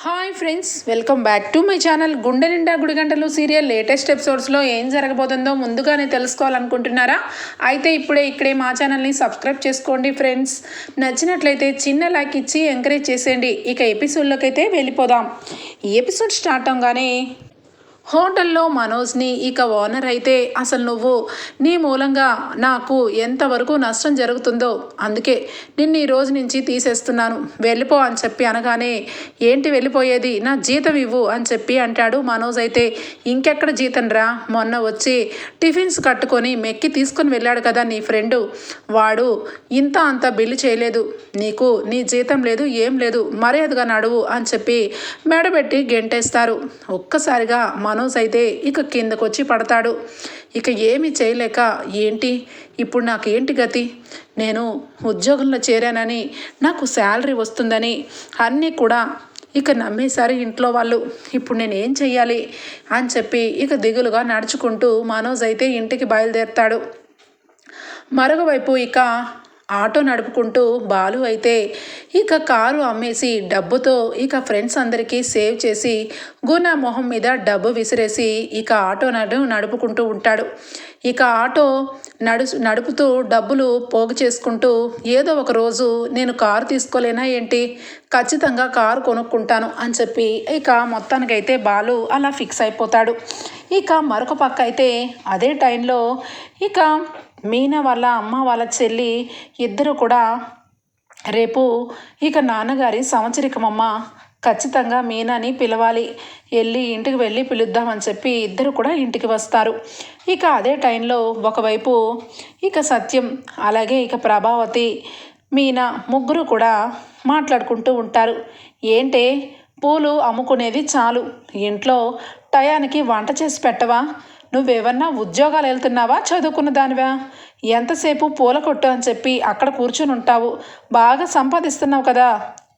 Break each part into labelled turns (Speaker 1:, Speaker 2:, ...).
Speaker 1: Hi friends, welcome back to my channel. గుండె నిండా గుడిగంటలు serial latest ఎపిసోడ్స్లో ఏం జరగబోతుందో ముందుగానే తెలుసుకోవాలనుకుంటున్నారా? అయితే ఇక్కడే మా ఛానల్ని సబ్స్క్రైబ్ చేసుకోండి ఫ్రెండ్స్. నచ్చినట్లయితే చిన్న లైక్ ఇచ్చి ఎంకరేజ్ చేసేయండి. ఇక ఎపిసోడ్లోకి అయితే వెళ్ళిపోదాం. ఈ ఎపిసోడ్ స్టార్ట్ అవగానే హోటల్లో మనోజ్ని ఇక ఓనర్ అయితే అసలు నువ్వు నీ మూలంగా నాకు ఎంతవరకు నష్టం జరుగుతుందో అందుకే నిన్ను ఈ రోజు నుంచి తీసేస్తున్నాను, వెళ్ళిపో అని చెప్పి అనగానే ఏంటి వెళ్ళిపోయేది, నా జీతం ఇవ్వు అని చెప్పి అంటాడు మనోజ్. అయితే ఇంకెక్కడ జీతం రా, మొన్న వచ్చి టిఫిన్స్ కట్టుకొని మెక్కి తీసుకొని వెళ్ళాడు కదా నీ ఫ్రెండు, వాడు ఇంత అంత బిల్లు చేయలేదు, నీకు నీ జీతం లేదు ఏం లేదు, మర్యాదగా నడువు అని చెప్పి మెడబెట్టి గెంటేస్తారు. ఒక్కసారిగా మనోజ్ అయితే ఇక కిందకు వచ్చి పడతాడు. ఇక ఏమీ చేయలేక ఏంటి ఇప్పుడు నాకేంటి గతి, నేను ఉద్యోగంలో చేరానని నాకు శాలరీ వస్తుందని అన్నీ కూడా ఇక నమ్మేశారు ఇంట్లో వాళ్ళు, ఇప్పుడు నేను ఏం చెయ్యాలి అని చెప్పి ఇక దిగులుగా నడుచుకుంటూ మనోజ్ అయితే ఇంటికి బయలుదేరుతాడు. మరొకవైపు ఇక ఆటో నడుపుకుంటూ బాలు అయితే ఇక కారు అమ్మేసి డబ్బుతో ఇక ఫ్రెండ్స్ అందరికీ సేవ్ చేసి గుణ మొహం మీద డబ్బు విసిరేసి ఇక ఆటో నడుపుకుంటూ ఉంటాడు. ఇక ఆటో నడుపుతూ డబ్బులు పోగు చేసుకుంటూ ఏదో ఒక రోజు నేను కారు తీసుకోలేనా ఏంటి, ఖచ్చితంగా కారు కొనుక్కుంటాను అని చెప్పి ఇక మొత్తానికైతే బాలు అలా ఫిక్స్ అయిపోతాడు. ఇక మరొక పక్క అయితే అదే టైంలో ఇక మీనా వాళ్ళ అమ్మ వాళ్ళ చెల్లి ఇద్దరు కూడా రేపు ఇక నాన్నగారి సంవత్సరికమమ్మ, ఖచ్చితంగా మీనాని పిలవాలి, ఇంటికి వెళ్ళి పిలుద్దామని చెప్పి ఇద్దరు కూడా ఇంటికి వస్తారు. ఇక అదే టైంలో ఒకవైపు ఇక సత్యం అలాగే ఇక ప్రభావతి మీనా ముగ్గురు కూడా మాట్లాడుకుంటూ ఉంటారు. ఏంటే పూలు అమ్ముకునేది చాలు, ఇంట్లో టయానికి వంట చేసి పెట్టవా, నువ్వేమన్నా ఉద్యోగాలు వెళ్తున్నావా, చదువుకున్న దానివా, ఎంతసేపు పూల కొట్టు అని చెప్పి అక్కడ కూర్చుని ఉంటావు, బాగా సంపాదిస్తున్నావు కదా,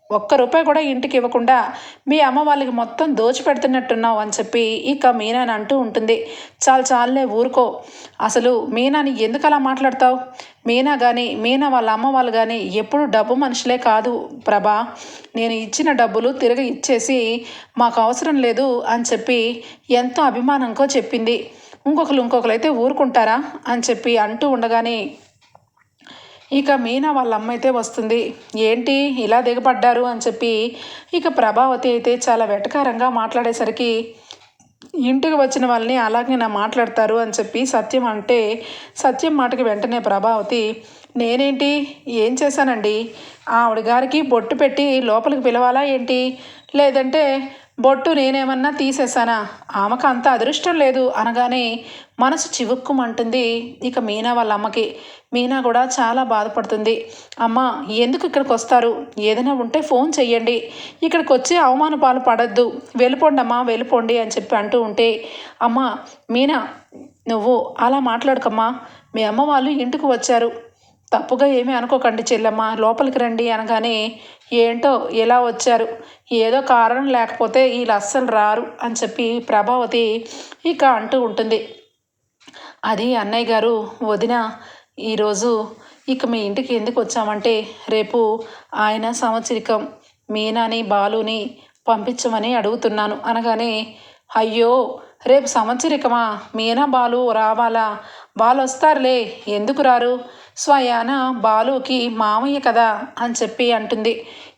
Speaker 1: ఒక్క రూపాయి కూడా ఇంటికి ఇవ్వకుండా మీ అమ్మ వాళ్ళకి మొత్తం దోచిపెడుతున్నట్టున్నావు అని చెప్పి ఇక మీనాని అంటూ ఉంటుంది. చాలే ఊరుకో, అసలు మీనాని ఎందుకు అలా మాట్లాడతావు, మీనా వాళ్ళ అమ్మ వాళ్ళు కానీ ఎప్పుడు డబ్బు మనుషులే కాదు ప్రభా, నేను ఇచ్చిన డబ్బులు తిరిగి ఇచ్చేసి మాకు అవసరం లేదు అని చెప్పి ఎంతో అభిమానంతో చెప్పింది, ఇంకొకరు అయితే ఊరుకుంటారా అని చెప్పి అంటూ ఉండగానే ఇక మీనా వాళ్ళ అమ్మ అయితే వస్తుంది. ఏంటి ఇలా దిగపడ్డారు అని చెప్పి ఇక ప్రభావతి అయితే చాలా వెటకారంగా మాట్లాడేసరికి ఇంటికి వచ్చిన వాళ్ళని అలాగే మాట్లాడతారు అని చెప్పి సత్యం అంటే, సత్యం మాటకి వెంటనే ప్రభావతి నేనేంటి ఏం చేశానండి, ఆవిడ గారికి బొట్టు పెట్టి లోపలికి పిలవాలా ఏంటి, లేదంటే బొట్టు నేనేమన్నా తీసేసానా, ఆమెకు అంత అదృష్టం లేదు అనగానే మనసు చివుక్కుమంటుంది ఇక మీనా వాళ్ళ అమ్మకి. మీనా కూడా చాలా బాధపడుతుంది. అమ్మ ఎందుకు ఇక్కడికి వస్తారు, ఏదైనా ఉంటే ఫోన్ చెయ్యండి, ఇక్కడికి వచ్చి అవమాన పాలు పడద్దు, వెళ్ళిపోండి అమ్మా వెళ్ళిపోండి అని చెప్పి అంటూ ఉంటే, అమ్మ మీనా నువ్వు అలా మాట్లాడకమ్మా, మీ అమ్మ వాళ్ళు ఇంటికి వచ్చారు, తప్పుగా ఏమీ అనుకోకండి చెల్లెమ్మ, లోపలికి రండి అనగానే ఏంటో ఎలా వచ్చారు, ఏదో కారణం లేకపోతే వీళ్ళు అస్సలు రారు అని చెప్పి ప్రభావతి ఇక అంటూ ఉంటుంది. అది అన్నయ్య గారు వదిన, ఈరోజు ఇక మీ ఇంటికి ఎందుకు వచ్చామంటే రేపు ఆయన సంవత్సరికం, మీనాని బాలుని పంపించమని అడుగుతున్నాను అనగానే అయ్యో రేపు సంవత్సరికమా, మీనా బాలు రావాలా, బాలు వస్తారులే ఎందుకు రారు, స్వయాన బాలుకి మామయ్య కదా అని చెప్పి అంటుంది.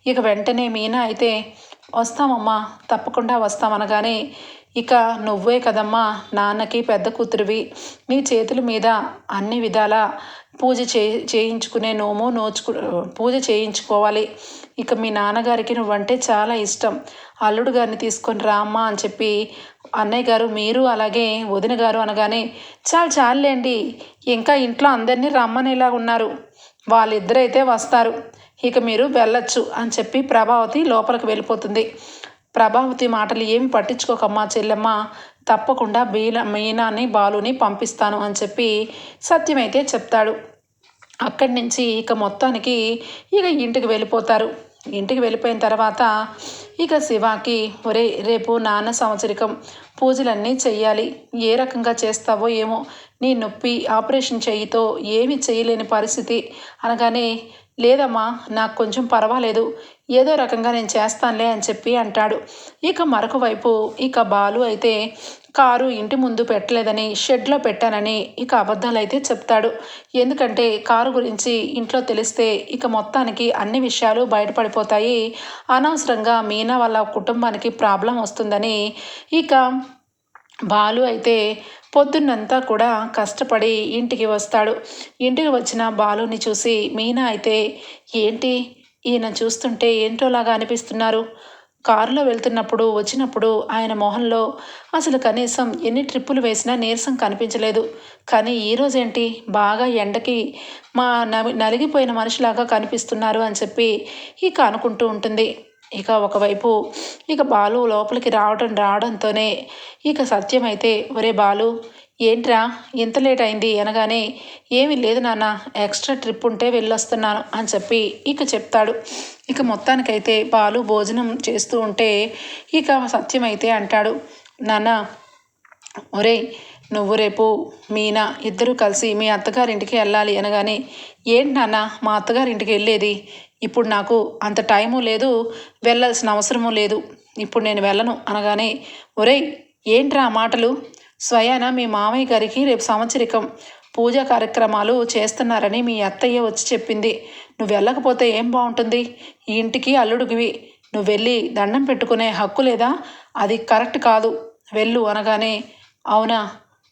Speaker 1: ఇక వెంటనే మీనా అయితే వస్తామమ్మా తప్పకుండా వస్తామనగానే ఇక నువ్వే కదమ్మా నాన్నకి పెద్ద కూతురివి, నీ చేతుల మీద అన్ని విధాల పూజ చేయించుకునే పూజ చేయించుకోవాలి, ఇక మీ నాన్నగారికి నువ్వంటే చాలా ఇష్టం, అల్లుడు గారిని తీసుకొని రామ్మా అని చెప్పి అన్నయ్య గారు మీరు అలాగే వదిన గారు అనగానే చాలేండి, ఇంకా ఇంట్లో అందరినీ రమ్మనేలా ఉన్నారు, వాళ్ళిద్దరైతే వస్తారు, ఇక మీరు వెళ్ళొచ్చు అని చెప్పి ప్రభావతి లోపలికి వెళ్ళిపోతుంది. ప్రభావతి మాటలు ఏమి పట్టించుకోకమ్మా చెల్లెమ్మ, తప్పకుండా మీనాని బాలుని పంపిస్తాను అని చెప్పి సత్యమైతే చెప్తాడు. అక్కడి నుంచి ఇక మొత్తానికి ఇక ఇంటికి వెళ్ళిపోతారు. ఇంటికి వెళ్ళిపోయిన తర్వాత ఇక శివాకి రేపు నాన్న సంవత్సరికం, పూజలన్నీ చెయ్యాలి, ఏ రకంగా చేస్తావో ఏమో, నీ నొప్పి ఆపరేషన్ చెయ్యితో ఏమీ చేయలేని పరిస్థితి అనగానే లేదమ్మా నాకు కొంచెం పర్వాలేదు, ఏదో రకంగా నేను చేస్తానులే అని చెప్పి అంటాడు. ఇక మరొక వైపు ఇక బాలు అయితే కారు ఇంటి ముందు పెట్టలేదని షెడ్లో పెట్టానని ఇక అబద్ధాలు అయితే చెప్తాడు. ఎందుకంటే కారు గురించి ఇంట్లో తెలిస్తే ఇక మొత్తానికి అన్ని విషయాలు బయటపడిపోతాయి, అనవసరంగా మీనా వాళ్ళ కుటుంబానికి ప్రాబ్లం వస్తుందని ఇక బాలు అయితే పొద్దున్నంతా కూడా కష్టపడి ఇంటికి వస్తాడు. ఇంటికి వచ్చిన బాలుని చూసి మీనా అయితే, ఏంటి ఈయన చూస్తుంటే ఏంటోలాగా అనిపిస్తున్నారు, కారులో వెళ్తున్నప్పుడు వచ్చినప్పుడు ఆయన మొహంలో అసలు కనీసం ఎన్ని ట్రిప్పులు వేసినా నీరసం కనిపించలేదు, కానీ ఈరోజేంటి బాగా ఎండకి నలిగిపోయిన మనిషిలాగా కనిపిస్తున్నారు అని చెప్పి ఇక అనుకుంటూ ఉంటుంది. ఇక ఒకవైపు ఇక బాలు లోపలికి రావడంతోనే ఇక సత్యం అయితే, ఒరే బాలు ఏంట్రా ఇంత లేట్ అయింది అనగానే, ఏమీ లేదు నాన్న, ఎక్స్ట్రా ట్రిప్ ఉంటే వెళ్ళొస్తున్నాను అని చెప్పి ఇక చెప్తాడు. ఇక మొత్తానికైతే బాలు భోజనం చేస్తూ ఉంటే ఇక సత్యం అయితే అంటాడు, నాన్న ఒరే నువ్వు రేపు మీనా ఇద్దరూ కలిసి మీ అత్తగారింటికి వెళ్ళాలి అనగానే, ఏంటి నాన్న మా అత్తగారింటికి వెళ్ళేది, ఇప్పుడు నాకు అంత టైము లేదు, వెళ్ళాల్సిన అవసరము లేదు, ఇప్పుడు నేను వెళ్ళను అనగానే, ఒరేయ్ ఏంట్రా మాటలు, స్వయాన మీ మామయ్య గారికి రేపు సంవత్సరికం పూజా కార్యక్రమాలు చేస్తున్నారని మీ అత్తయ్య వచ్చి చెప్పింది, నువ్వు వెళ్ళకపోతే ఏం బాగుంటుంది, ఈ ఇంటికి అల్లుడివి, నువ్వు వెళ్ళి దండం పెట్టుకునే హక్కు లేదా, అది కరెక్ట్ కాదు, వెళ్ళు అనగానే, అవునా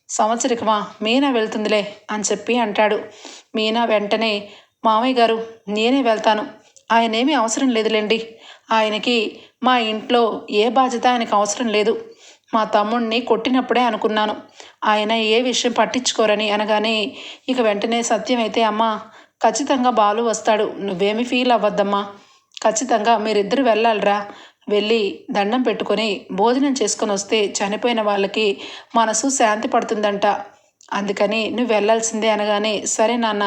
Speaker 1: సంవత్సరికమా, మీనా వెళ్తుందిలే అని చెప్పి అంటాడు. మీనా వెంటనే, మామయ్య గారు నేనే వెళ్తాను, ఆయనేమీ అవసరం లేదులేండి, ఆయనకి మా ఇంట్లో ఏ బాధ్యత ఆయనకు అవసరం లేదు, మా తమ్ముడిని కొట్టినప్పుడే అనుకున్నాను ఆయన ఏ విషయం పట్టించుకోరని అనగానే ఇక వెంటనే సత్యం అయితే, అమ్మా ఖచ్చితంగా బాలు వస్తాడు, నువ్వేమీ ఫీల్ అవ్వద్దమ్మా, ఖచ్చితంగా మీరిద్దరు వెళ్ళాలిరా, వెళ్ళి దండం పెట్టుకొని భోజనం చేసుకొని వస్తే చనిపోయిన వాళ్ళకి మనసు శాంతి పడుతుందంట, అందుకని నువ్వు వెళ్ళాల్సిందే అనగానే, సరే నాన్న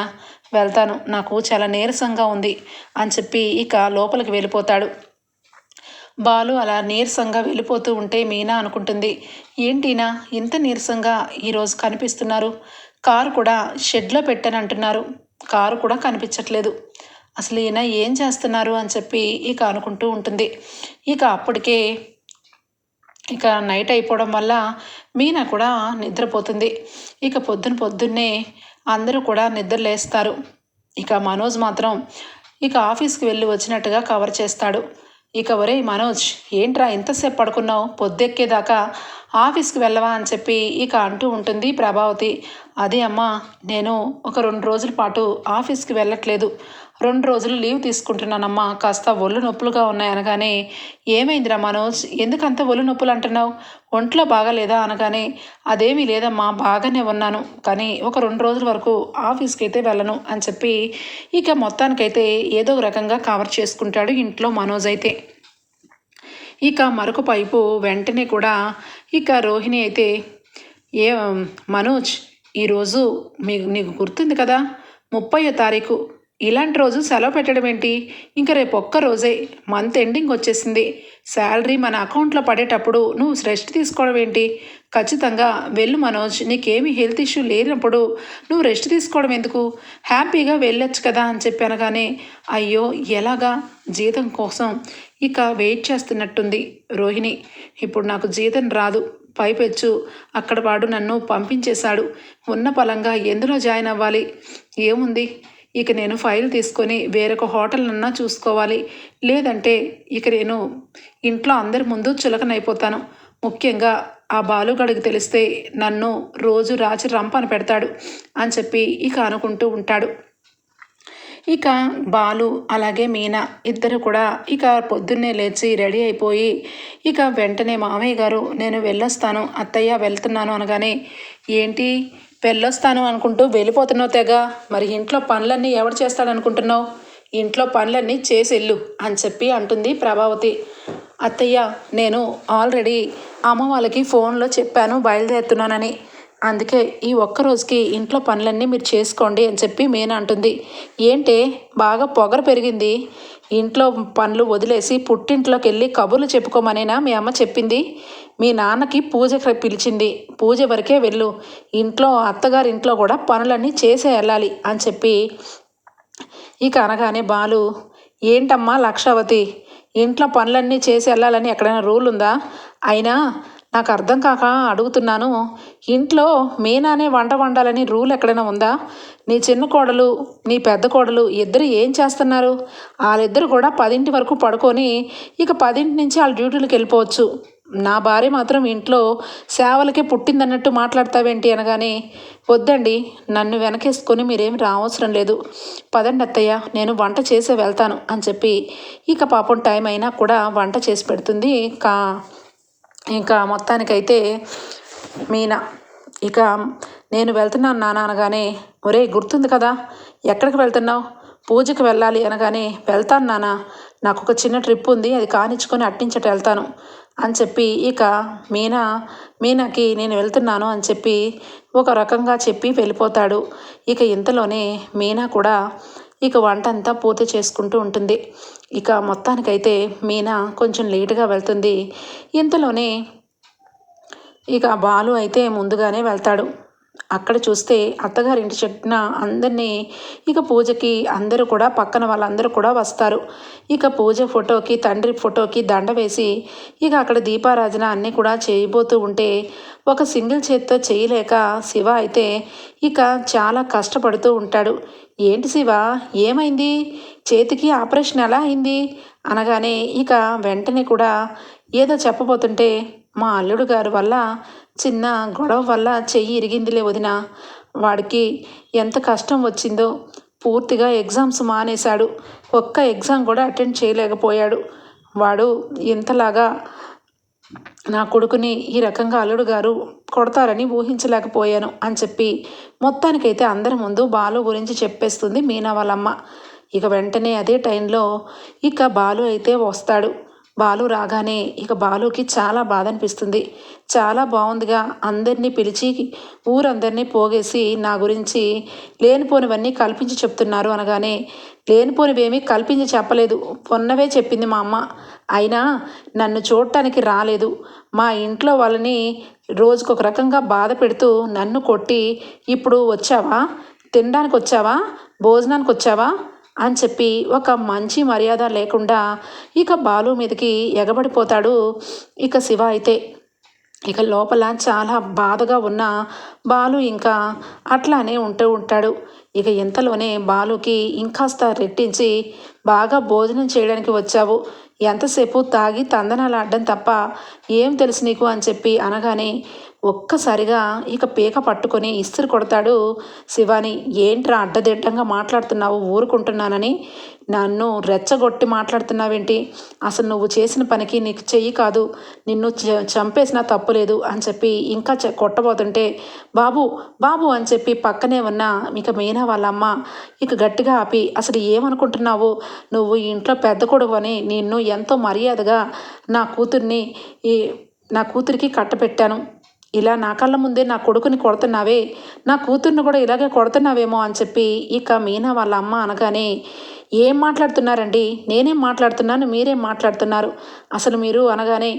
Speaker 1: వెళ్తాను, నాకు చాలా నీరసంగా ఉంది అని చెప్పి ఇక లోపలికి వెళ్ళిపోతాడు. బాలు అలా నీరసంగా వెళ్ళిపోతూ ఉంటే మీనా అనుకుంటుంది, ఏంటినా ఇంత నీరసంగా ఈరోజు కనిపిస్తున్నారు, కారు కూడా షెడ్లో పెట్టానంటున్నారు, కారు కూడా కనిపించట్లేదు, అసలు ఈయన ఏం చేస్తున్నారు అని చెప్పి ఇక అనుకుంటూ ఉంటుంది. ఇక అప్పటికే ఇక నైట్ అయిపోవడం వల్ల మీనా కూడా నిద్రపోతుంది. ఇక పొద్దున్నే అందరూ కూడా నిద్రలేస్తారు. ఇక మనోజ్ మాత్రం ఇక ఆఫీస్కి వెళ్ళి వచ్చినట్టుగా కవర్ చేస్తాడు. ఇక ఒరే మనోజ్ ఏంట్రా ఇంతసేపు పడుకున్నావు, పొద్దెక్కేదాకా ఆఫీస్కి వెళ్ళవా అని చెప్పి ఇక అంటూ ఉంటుంది ప్రభావతి. అదే అమ్మా, నేను ఒక 2 రోజుల పాటు ఆఫీస్కి వెళ్ళట్లేదు, 2 రోజులు లీవ్ తీసుకుంటున్నానమ్మా, కాస్త ఒళ్ళు నొప్పులుగా ఉన్నాయి అనగానే, ఏమైందిరా మనోజ్ ఎందుకంత ఒళ్ళు నొప్పులు అంటున్నావు, ఒంట్లో బాగాలేదా అనగానే, అదేమీ లేదమ్మా బాగానే ఉన్నాను, కానీ ఒక 2 రోజుల వరకు ఆఫీస్కి అయితే వెళ్ళను అని చెప్పి ఇక మొత్తానికైతే ఏదో రకంగా కవర్ చేసుకుంటాడు ఇంట్లో మనోజ్ అయితే. ఇక మరొక వైపు వెంటనే కూడా ఇక రోహిణి అయితే, ఏ మనోజ్ ఈరోజు నీకు గుర్తుంది కదా 30వ తారీఖు, ఇలాంటి రోజు సెలవు పెట్టడం ఏంటి, ఇంకా రేపు ఒక్క రోజే మంత్ ఎండింగ్ వచ్చేసింది, శాలరీ మన అకౌంట్లో పడేటప్పుడు నువ్వు రెస్ట్ తీసుకోవడం ఏంటి, ఖచ్చితంగా వెళ్ళు మనోజ్, నీకేమీ హెల్త్ ఇష్యూ లేనప్పుడు నువ్వు రెస్ట్ తీసుకోవడం ఎందుకు, హ్యాపీగా వెళ్ళొచ్చు కదా అని చెప్పి అనగానే, అయ్యో ఎలాగా జీతం కోసం ఇక వెయిట్ చేస్తున్నట్టుంది రోహిణి, ఇప్పుడు నాకు జీతం రాదు, పైపెచ్చు అక్కడ వాడు నన్ను పంపించేశాడు, ఉన్న పలంగా ఎందులో జాయిన్ అవ్వాలి, ఏముంది ఇక నేను ఫైల్ తీసుకొని వేరొక హోటల్నన్నా చూసుకోవాలి, లేదంటే ఇక నేను ఇంట్లో అందరి ముందు చులకనైపోతాను, ముఖ్యంగా ఆ బాలుగడికి తెలిస్తే నన్ను రోజు రాచి రంపని పెడతాడు అని చెప్పి ఇక అనుకుంటూ ఉంటాడు. ఇక బాలు అలాగే మీనా ఇద్దరు కూడా ఇక పొద్దున్నే లేచి రెడీ అయిపోయి ఇక వెంటనే, మామయ్య గారు నేను వెళ్ళొస్తాను, అత్తయ్య వెళ్తున్నాను అనగానే, ఏంటి వెళ్ళొస్తాను అనుకుంటూ వెళ్ళిపోతున్నావు తెగ, మరి ఇంట్లో పనులన్నీ ఎవడు చేస్తాడనుకుంటున్నావు, ఇంట్లో పనులన్నీ చేసి వెళ్ళు అని చెప్పి అంటుంది ప్రభావతి. అత్తయ్య నేను ఆల్రెడీ అమ్మ వాళ్ళకి ఫోన్లో చెప్పాను బయలుదేరుతున్నానని, అందుకే ఈ ఒక్కరోజుకి ఇంట్లో పనులన్నీ మీరు చేసుకోండి అని చెప్పి మీనా అంటుంది. ఏంటే బాగా పొగరు పెరిగింది, ఇంట్లో పనులు వదిలేసి పుట్టింట్లోకి వెళ్ళి కబుర్లు చెప్పుకోమనేనా మీ అమ్మ చెప్పింది, మీ నాన్నకి పూజ పిలిచింది, పూజ వరకే వెళ్ళు, ఇంట్లో అత్తగారింట్లో కూడా పనులన్నీ చేసే వెళ్ళాలి అని చెప్పి ఇక అనగానే బాలు, ఏంటమ్మా లక్షావతి, ఇంట్లో పనులన్నీ చేసి వెళ్ళాలని ఎక్కడైనా రూల్ ఉందా? అయినా నాకు అర్థం కాక అడుగుతున్నాను. ఇంట్లో మీనానే వంట వండాలని రూల్ ఎక్కడైనా ఉందా? నీ చిన్న కోడలు, నీ పెద్ద కోడలు ఇద్దరు ఏం చేస్తున్నారు? వాళ్ళిద్దరు కూడా 10 వరకు పడుకొని ఇక 10 నుంచి వాళ్ళ డ్యూటీలకు వెళ్ళిపోవచ్చు. నా భార్య మాత్రం ఇంట్లో సేవలకే పుట్టిందన్నట్టు మాట్లాడతావేంటి అనగానే, వద్దండి, నన్ను వెనకేసుకొని మీరేమి రావసరం లేదు, పదండి అత్తయ్య, నేను వంట చేసే వెళ్తాను అని చెప్పి ఇక పాపం టైం అయినా కూడా వంట చేసి పెడుతుంది. ఇంకా మొత్తానికైతే మీనా ఇక నేను వెళ్తున్నాను నాన్న అనగానే, ఒరే గుర్తుంది కదా, ఎక్కడికి వెళ్తున్నావు? పూజకి వెళ్ళాలి అనగానే, వెళ్తాను నాన్న, నాకు ఒక చిన్న ట్రిప్ ఉంది, అది కానిచ్చుకొని అట్టించట వెళ్తాను అని చెప్పి ఇక మీనాకి నేను వెళ్తున్నాను అని చెప్పి ఒక రకంగా చెప్పి వెళ్ళిపోతాడు. ఇక ఇంతలోనే మీనా కూడా ఇక వంట అంతా పూర్తి చేసుకుంటూ ఉంటుంది. ఇక మొత్తానికైతే మీనా కొంచెం లేటుగా వెళ్తుంది. ఇంతలోనే ఇక బాలు అయితే ముందుగానే వెళ్తాడు. అక్కడ చూస్తే అత్తగారింటి చెట్టున అందరినీ ఇక పూజకి అందరూ కూడా పక్కన వాళ్ళందరూ కూడా వస్తారు. ఇక పూజ ఫోటోకి, తండ్రి ఫోటోకి దండ వేసి ఇక అక్కడ దీపారాధన అన్నీ కూడా చేయబోతూ ఉంటే ఒక సింగిల్ చేత్తో చేయలేక శివ అయితే ఇక చాలా కష్టపడుతూ ఉంటాడు. ఏంటి శివ, ఏమైంది? చేతికి ఆపరేషన్ ఎలా అయింది అనగానే ఇక వెంటనే కూడా ఏదో చెప్పబోతుంటే, మా అల్లుడు గారి వల్ల చిన్న గొడవ వల్ల చెయ్యి ఇరిగిందిలే వదిన, వాడికి ఎంత కష్టం వచ్చిందో, పూర్తిగా ఎగ్జామ్స్ మానేశాడు, ఒక్క ఎగ్జామ్ కూడా అటెండ్ చేయలేకపోయాడు. వాడు ఇంతలాగా నా కొడుకుని ఈ రకంగా అల్లుడు గారు కొడతారని ఊహించలేకపోయాను అని చెప్పి మొత్తానికైతే అందరి ముందు బాలు గురించి చెప్పేస్తుంది మీనా వాళ్ళమ్మ. ఇక వెంటనే అదే టైంలో ఇక బాలు అయితే వస్తాడు. బాలు రాగానే ఇక బాలుకి చాలా బాధ అనిపిస్తుంది. చాలా బాగుందిగా, అందరినీ పిలిచి ఊరందరినీ పోగేసి నా గురించి లేనిపోనివన్నీ కల్పించి చెప్తున్నారు అనగానే, లేనిపోనివేమీ కల్పించి చెప్పలేదు, పొన్నవే చెప్పింది మా అమ్మ. అయినా నన్ను చూడటానికి రాలేదు, మా ఇంట్లో వాళ్ళని రోజుకొక రకంగా బాధ పెడుతూ నన్ను కొట్టి ఇప్పుడు వచ్చావా, తినడానికి వచ్చావా, భోజనానికి వచ్చావా అని చెప్పి ఒక మంచి మర్యాద లేకుండా ఇక బాలు మీదకి ఎగబడిపోతాడు ఇక శివ అయితే. ఇక లోపల చాలా బాధగా ఉన్న బాలు ఇంకా అట్లానే ఉంటూ ఉంటాడు. ఇక ఇంతలోనే బాలుకి ఇంకాస్త రెట్టించి, బాగా భోజనం చేయడానికి వచ్చావు, ఎంతసేపు తాగి తందనాలు ఆడడం తప్ప ఏం తెలుసు నీకు అని చెప్పి అనగానే ఒక్కసారిగా ఇక పీక పట్టుకొని ఇస్త్రీ కొడతాడు శివాని. ఏంట్రా అడ్డదిడ్డంగా మాట్లాడుతున్నావు, ఊరుకుంటున్నానని నన్ను రెచ్చగొట్టి మాట్లాడుతున్నావేంటి? అసలు నువ్వు చేసిన పనికి నీకు చెయ్యి కాదు, నిన్ను చంపేసినా తప్పులేదు అని చెప్పి ఇంకా కొట్టబోతుంటే, బాబు బాబు అని చెప్పి పక్కనే ఉన్న ఇక మీనా వాళ్ళమ్మ ఇక గట్టిగా ఆపి, అసలు ఏమనుకుంటున్నావు, నువ్వు ఇంట్లో పెద్ద కొడుకు అని నిన్ను ఎంతో మర్యాదగా నా కూతురికి కట్టపెట్టాను, ఇలా నా కళ్ళ ముందే నా కొడుకుని కొడుతున్నావే, నా కూతుర్ని కూడా ఇలాగే కొడుతున్నావేమో అని చెప్పి ఇక మీనా వాళ్ళ అమ్మ అనగానే, ఏం మాట్లాడుతున్నారండి, నేనేం మాట్లాడుతున్నాను, మీరేం మాట్లాడుతున్నారు, అసలు మీరు అనగానే,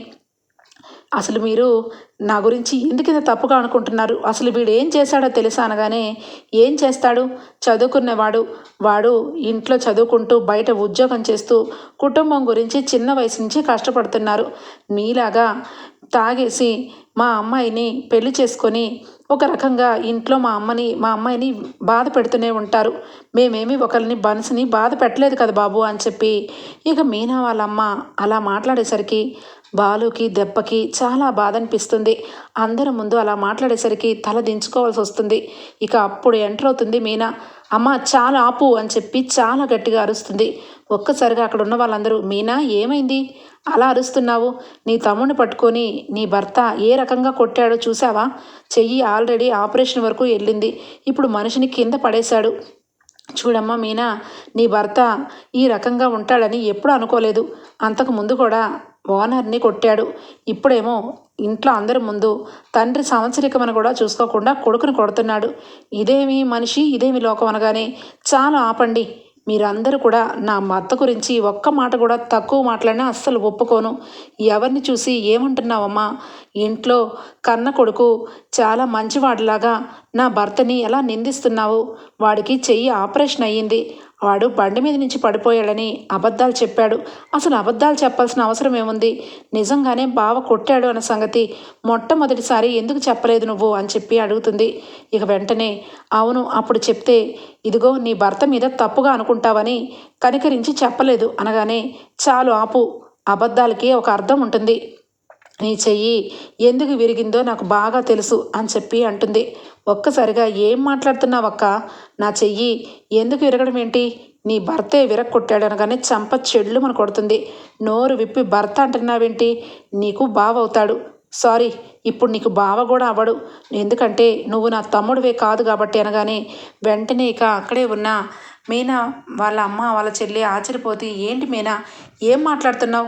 Speaker 1: అసలు మీరు నా గురించి ఎందుకింత తప్పుగా అనుకుంటున్నారు, అసలు వీడు ఏం చేశాడో తెలుసా అనగానే, ఏం చేస్తాడు, చదువుకునేవాడు, వాడు ఇంట్లో చదువుకుంటూ బయట ఉద్యోగం చేస్తూ కుటుంబం గురించి చిన్న వయసు నుంచి కష్టపడుతున్నారు, మీలాగా తాగేసి మా అమ్మాయిని పెళ్లి చేసుకొని ఒక రకంగా ఇంట్లో మా అమ్మాయిని బాధ పెడుతూనే ఉంటారు, మేమేమి ఒకరిని బన్స్ని బాధ పెట్టలేదు కదా బాబు అని చెప్పి ఇక మీనా వాళ్ళమ్మ అలా మాట్లాడేసరికి బాలుకి దెబ్బకి చాలా బాధ అనిపిస్తుంది. అందరి ముందు అలా మాట్లాడేసరికి తల దించుకోవాల్సి వస్తుంది. ఇక అప్పుడు ఎంటర్ అవుతుంది మీనా. అమ్మ చాలా ఆపు అని చెప్పి చాలా గట్టిగా అరుస్తుంది. ఒక్కసారిగా అక్కడ ఉన్న వాళ్ళందరూ, మీనా ఏమైంది, అలా అరుస్తున్నావు, నీ తమ్ముడిని పట్టుకొని నీ భర్త ఏ రకంగా కొట్టాడో చూసావా, చెయ్యి ఆల్రెడీ ఆపరేషన్ వరకు వెళ్ళింది, ఇప్పుడు మనిషిని కింద పడేశాడు, చూడమ్మా మీనా, నీ భర్త ఈ రకంగా ఉంటాడని ఎప్పుడూ అనుకోలేదు, అంతకు ముందు కూడా ఓనర్ని కొట్టాడు, ఇప్పుడేమో ఇంట్లో అందరి ముందు తండ్రి సంవత్సరికమని కూడా చూసుకోకుండా కొడుకుని కొడుతున్నాడు, ఇదేమి మనిషి, ఇదేమి లోకం అనగానే, చాలా ఆపండి, మీరందరూ కూడా నా భర్త గురించి ఒక్క మాట కూడా తక్కువ మాట్లాడినా అస్సలు ఒప్పుకోను, ఎవరిని చూసి ఏమంటున్నావమ్మా, ఇంట్లో కన్న కొడుకు చాలా మంచివాడిలాగా నా భర్తని ఎలా నిందిస్తున్నావు, వాడికి చెయ్యి ఆపరేషన్ అయ్యింది, వాడు బండి మీద నుంచి పడిపోయాడని అబద్ధాలు చెప్పాడు. అసలు అబద్ధాలు చెప్పాల్సిన అవసరం ఏముంది? నిజంగానే బావ కొట్టాడు అన్న సంగతి మొట్టమొదటిసారి ఎందుకు చెప్పలేదు నువ్వు అని చెప్పి అడుగుతుంది. ఇక వెంటనే అవును అప్పుడు చెప్తే ఇదిగో నీ భర్త మీద తప్పుగా అనుకుంటావని కనికరించి చెప్పలేదు అనగానే చాలు ఆపు, అబద్ధాలకి ఒక అర్థం ఉంటుంది. నీ చెయ్యి ఎందుకు విరిగిందో నాకు బాగా తెలుసు అని చెప్పి అంటుంది. ఒక్కసారిగా ఏం మాట్లాడుతున్నావక్క? నా చెయ్యి ఎందుకు విరగడం ఏంటి? నీ భర్తే విరగొట్టాడు అనగానే చంప చెడ్లు మన కొడుతుంది. నోరు విప్పి భర్త అంటున్నావేంటి? నీకు బావ అవుతాడు. సారీ, ఇప్పుడు నీకు బావ కూడా అవ్వడు, ఎందుకంటే నువ్వు నా తమ్ముడివే కాదు కాబట్టి అనగానే వెంటనే ఇక అక్కడే ఉన్న మీనా వాళ్ళ అమ్మ వాళ్ళ చెల్లి ఆశ్చర్యపోతే ఏంటి మీనా ఏం మాట్లాడుతున్నావు?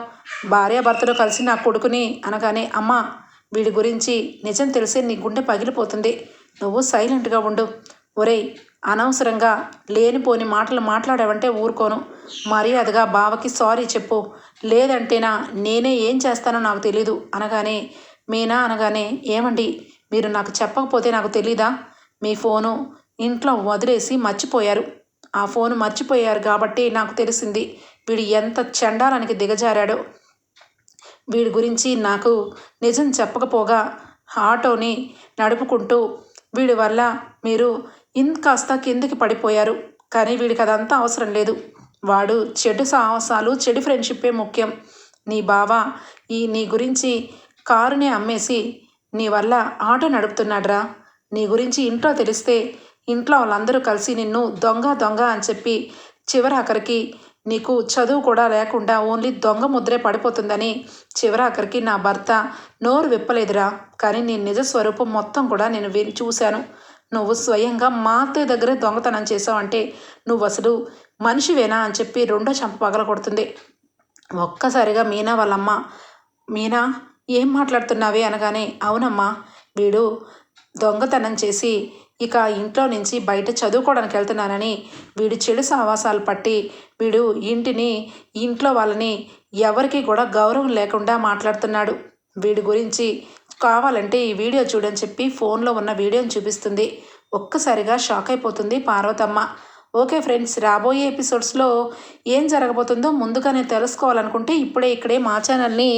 Speaker 1: భార్యాభర్తలు కలిసి నా కొడుకుని అనగానే అమ్మ వీడి గురించి నిజం తెలిసే నీ గుండె పగిలిపోతుంది, నువ్వు సైలెంట్గా ఉండు. ఒరేయ్ అనవసరంగా లేనిపోని మాటలు మాట్లాడావంటే ఊరుకోను. మర్యాదగా బావకి సారీ చెప్పు, లేదంటేనా నేనే ఏం చేస్తానో నాకు తెలీదు అనగానే మీనా అనగానే ఏమండి మీరు నాకు చెప్పకపోతే నాకు తెలీదా? మీ ఫోను ఇంట్లో వదిలేసి మర్చిపోయారు. ఆ ఫోను మర్చిపోయారు కాబట్టి నాకు తెలిసింది వీడు ఎంత చండాలానికి దిగజారాడో. వీడి గురించి నాకు నిజం చెప్పకపోగా ఆటోని నడుపుకుంటూ వీడి వల్ల మీరు ఇంకాస్త కిందికి పడిపోయారు. కానీ వీడికి అదంతా అవసరం లేదు. వాడు చెడు సాహసాలు చెడు ఫ్రెండ్షిప్పే ముఖ్యం. నీ బావ నీ గురించి కారుని అమ్మేసి నీ వల్ల ఆటో నడుపుతున్నాడ్రా. నీ గురించి ఇంట్లో తెలిస్తే ఇంట్లో వాళ్ళందరూ కలిసి నిన్ను దొంగ దొంగ అని చెప్పి చివరాఖరికి నీకు చదువు కూడా లేకుండా ఓన్లీ దొంగ ముద్రే పడిపోతుందని చివరాఖరికి నా భర్త నోరు విప్పలేదురా. కానీ నీ నిజ స్వరూపం మొత్తం కూడా నేను చూశాను. నువ్వు స్వయంగా మా అత్తయ్య దగ్గరే దొంగతనం చేసావంటే నువ్వు అసలు మనిషివేనా అని చెప్పి రెండో చంప పగల కొడుతుంది. ఒక్కసారిగా మీనా వాళ్ళమ్మ మీనా ఏం మాట్లాడుతున్నావే అనగానే అవునమ్మా వీడు దొంగతనం చేసి ఇక ఇంట్లో నుంచి బయట చదువుకోవడానికి వెళ్తున్నానని వీడు చెడు సావాసాలు పట్టి వీడు ఇంట్లో వాళ్ళని ఎవరికి కూడా గౌరవం లేకుండా మాట్లాడుతున్నాడు. వీడి గురించి కావాలంటే ఈ వీడియో చూడని చెప్పి ఫోన్లో ఉన్న వీడియోని చూపిస్తుంది. ఒక్కసారిగా షాక్ అయిపోతుంది పార్వతమ్మ. ఓకే ఫ్రెండ్స్, రాబోయే ఎపిసోడ్స్లో ఏం జరగబోతుందో ముందుగానే తెలుసుకోవాలనుకుంటే ఇక్కడే మా ఛానల్ని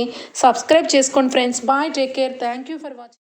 Speaker 1: సబ్స్క్రైబ్ చేసుకోండి friends. Bye, take care, thank you for watching.